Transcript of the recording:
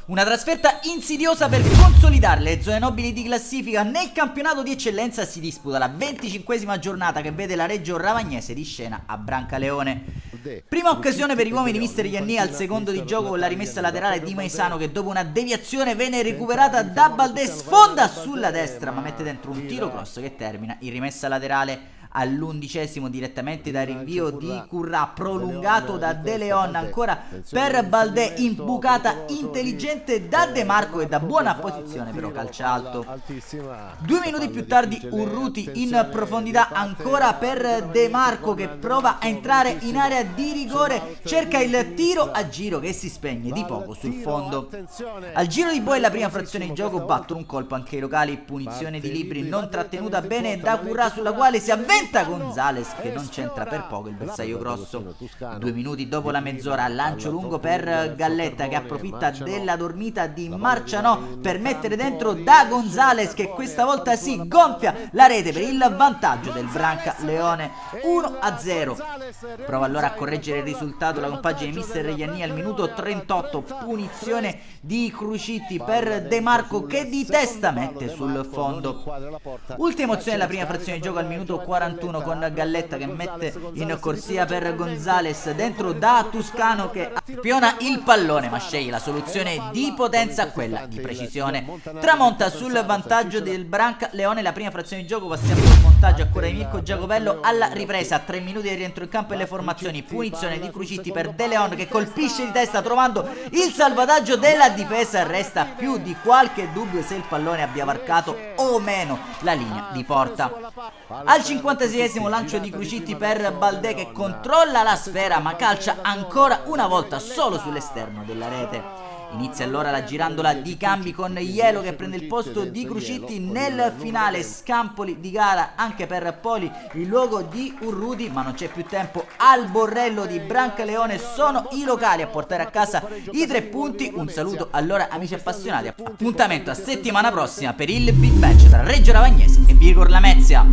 Una trasferta insidiosa per consolidare le zone nobili di classifica nel campionato di eccellenza. Si disputa la 25esima giornata che vede la Reggio Ravagnese di scena a Brancaleone. Prima occasione per gli uomini di mister Ianni al secondo di gioco con la rimessa laterale di Maisano, che dopo una deviazione venne recuperata da Baldè, sfonda sulla destra ma mette dentro un tiro cross che termina in rimessa laterale all'11esimo direttamente da rinvio di Currà prolungato da De Leon, ancora per Baldè, imbucata intelligente da De Marco e da buona posizione però calcia alto. 2 minuti più tardi Urruti in profondità ancora per De Marco, che prova a entrare in area di rigore, cerca il tiro a giro che si spegne di poco sul fondo. Al giro di boa, la prima frazione di gioco battono un colpo anche i locali, punizione di Libri non trattenuta bene da Currà, sulla quale si avventa Gonzales che non c'entra per poco il bersaglio grosso. 2 minuti dopo la mezz'ora, lancio lungo per Galletta che approfitta della dormita di Marcianò per mettere dentro da Gonzales, che questa volta si gonfia la rete per il vantaggio del Brancaleone 1-0. Prova allora a correggere il risultato la compagine di mister Ianni al minuto 38, punizione di Crucitti per De Marco che di testa mette sul fondo. Ultima emozione della prima frazione di gioco al minuto 41 con Galletta che mette in corsia per Gonzales, dentro da Toscano che spiona il pallone ma sceglie la soluzione di potenza a quella di precisione. Tramonta sul vantaggio del Brancaleone la prima frazione di gioco. Passiamo al montaggio a cura di Mirko Giacobello alla ripresa, 3 minuti di rientro in campo e le formazioni. Punizione di Crucitti per De Leon che colpisce di testa trovando il salvataggio della difesa. Resta più di qualche dubbio se il pallone abbia varcato o meno la linea di porta. Al 56esimo lancio di Crucitti per Baldè che controlla la sfera ma calcia ancora una volta solo sull'esterno della rete. Inizia allora la girandola di cambi con Ielo che prende il posto di Crucitti nel finale. Scampoli di gara anche per Poli in luogo di Urruti, ma non c'è più tempo al Borrello di Brancaleone. Sono i locali a portare a casa i 3 punti. Un saluto allora amici appassionati, appuntamento a settimana prossima per il Big Match tra Reggio Ravagnese e Vigor Lamezia.